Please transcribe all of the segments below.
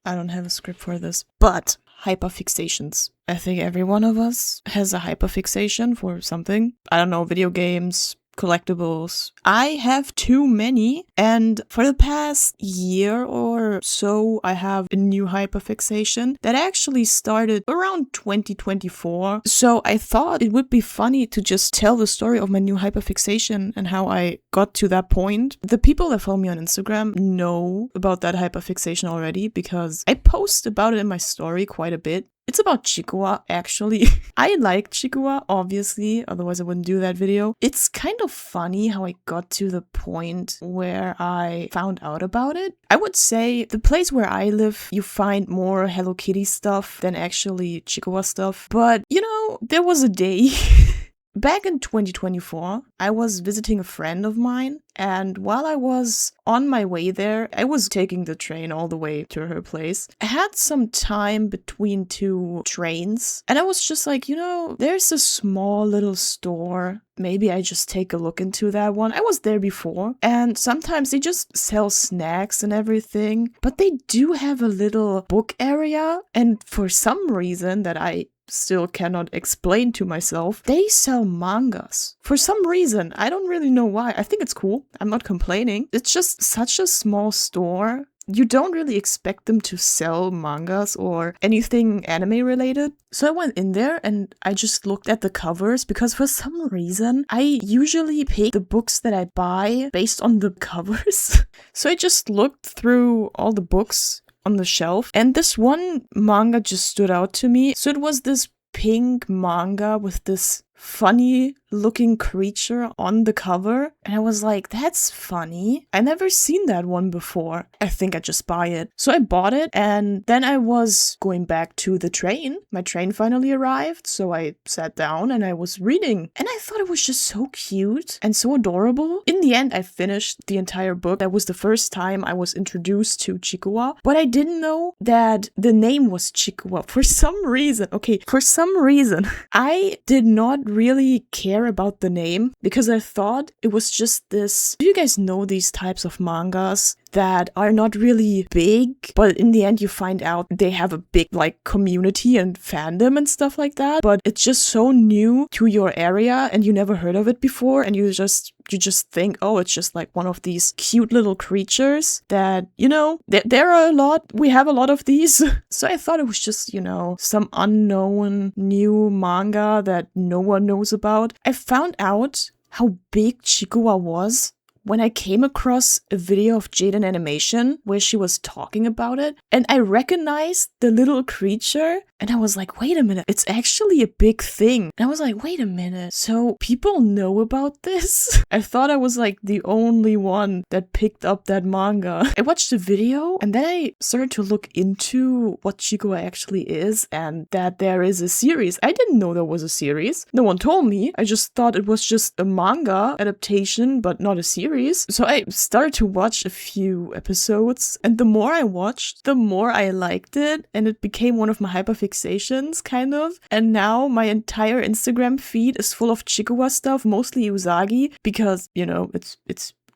I don't have a script for this, but hyperfixations. I think every one of us has a hyperfixation for something. I don't know, video games, collectibles. I have too many, and for the past year or so I have a new hyperfixation that actually started around 2024. So I thought it would be funny to just tell the story of my new hyperfixation and how I got to that point. The people that follow me on Instagram know about that hyperfixation already because I post about it in my story quite a bit. It's about Chikawa, actually. I like Chikawa, obviously, otherwise I wouldn't do that video. It's kind of funny how I got to the point where I found out about it. I would say the place where I live, you find more Hello Kitty stuff than actually Chikawa stuff. But, you know, there was a day... Back in 2024, I was visiting a friend of mine, and while I was on my way there, I was taking the train all the way to her place. I had some time between two trains, and I was just like, you know, there's a small little store. Maybe I just take a look into that one. I was there before, and sometimes they just sell snacks and everything, but they do have a little book area, and for some reason that I still cannot explain to myself, they sell mangas. For some reason, I don't really know why. I think it's cool. I'm not complaining. It's just such a small store. You don't really expect them to sell mangas or anything anime related. So I went in there and I just looked at the covers because for some reason, I usually pick the books that I buy based on the covers. So I just looked through all the books on the shelf, and this one manga just stood out to me. So it was this pink manga with this funny looking creature on the cover, and I was like, that's funny. I never seen that one before. I think I just buy it. So I bought it, and then I was going back to the train. My train finally arrived, so I sat down and I was reading, and I thought it was just so cute and so adorable. In the end, I finished the entire book. That was the first time I was introduced to Chikawa, but I didn't know that the name was Chikawa for some reason. Okay, for some reason, I did not really care about the name because I thought it was just this. Do you guys know these types of mangas that are not really big, but in the end you find out they have a big like community and fandom and stuff like that, but it's just so new to your area and you never heard of it before, and you just think, oh, it's just like one of these cute little creatures that, you know, there are a lot. We have a lot of these. So I thought it was just, you know, some unknown new manga that no one knows about. I found out how big Chikawa was when I came across a video of Jaden Animation where she was talking about it, and I recognized the little creature, and I was like, wait a minute, it's actually a big thing. And I was like, wait a minute, so people know about this? I thought I was like the only one that picked up that manga. I watched the video, and then I started to look into what Chikawa actually is, and that there is a series. I didn't know there was a series. No one told me. I just thought it was just a manga adaptation, but not a series. So I started to watch a few episodes, and the more I watched, the more I liked it, and it became one of my hyperfixations, kind of. And now my entire Instagram feed is full of Chikawa stuff, mostly Usagi, because, you know, it's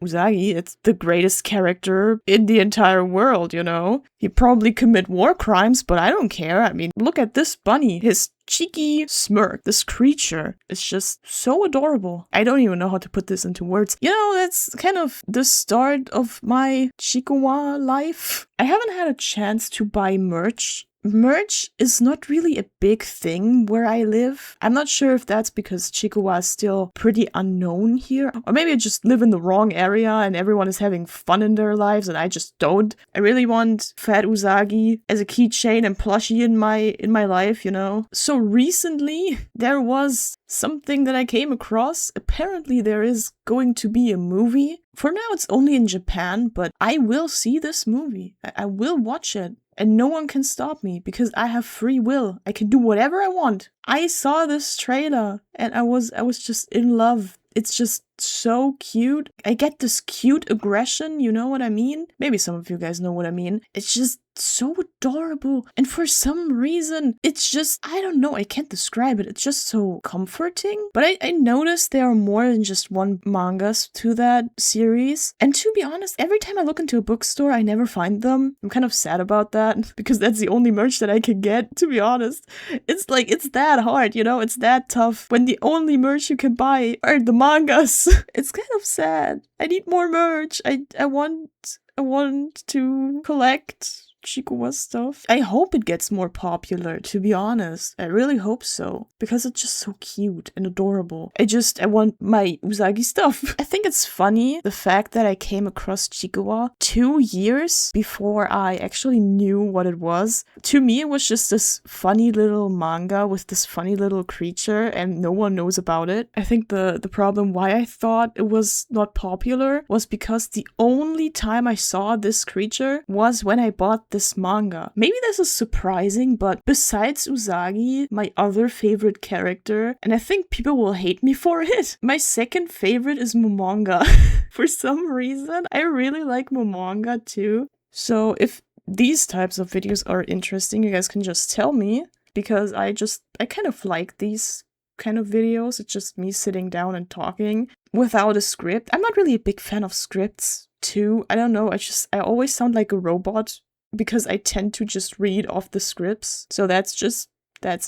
Usagi, it's the greatest character in the entire world, you know? He probably commit war crimes, but I don't care. I mean, look at this bunny. His cheeky smirk, this creature is just so adorable. I don't even know how to put this into words. You know, that's kind of the start of my Chikawa life. I haven't had a chance to buy merch. Merch is not really a big thing where I live. I'm not sure if that's because Chikawa is still pretty unknown here, or maybe I just live in the wrong area and everyone is having fun in their lives and I just don't. I really want Fat Usagi as a keychain and plushie in my life, you know. So recently there was something that I came across. Apparently there is going to be a movie. For now it's only in Japan, but I will see this movie. I will watch it. And no one can stop me because I have free will. I can do whatever I want. I saw this trailer and I was just in love. It's just so cute. I get this cute aggression, you know what I mean? Maybe some of you guys know what I mean. It's just so adorable, and for some reason it's just, I don't know, I can't describe it, it's just so comforting. But I noticed there are more than just one mangas to that series, and to be honest, every time I look into a bookstore I never find them. I'm kind of sad about that because that's the only merch that I can get, to be honest. It's like, it's that hard, you know, it's that tough when the only merch you can buy are the mangas. It's kind of sad. I need more merch. I want to collect Chikawa stuff. I hope it gets more popular, to be honest. I really hope so, because it's just so cute and adorable. I want my Usagi stuff. I think it's funny, the fact that I came across Chikawa 2 years before I actually knew what it was. To me, it was just this funny little manga with this funny little creature, and no one knows about it. I think the problem why I thought it was not popular was because the only time I saw this creature was when I bought this manga. Maybe this is surprising, but besides Usagi, my other favorite character, and I think people will hate me for it, my second favorite is Momonga. For some reason, I really like Momonga too. So if these types of videos are interesting, you guys can just tell me, because I kind of like these kind of videos. It's just me sitting down and talking without a script. I'm not really a big fan of scripts too. I don't know, I always sound like a robot because I tend to just read off the scripts. So that's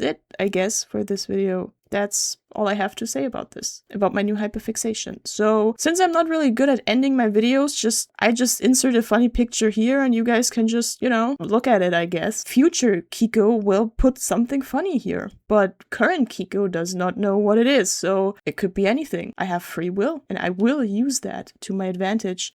it, I guess, for this video. That's all I have to say about this, about my new hyperfixation. So since I'm not really good at ending my videos, I just insert a funny picture here and you guys can just, you know, look at it, I guess. Future Kiko will put something funny here, but current Kiko does not know what it is, so it could be anything. I have free will and I will use that to my advantage.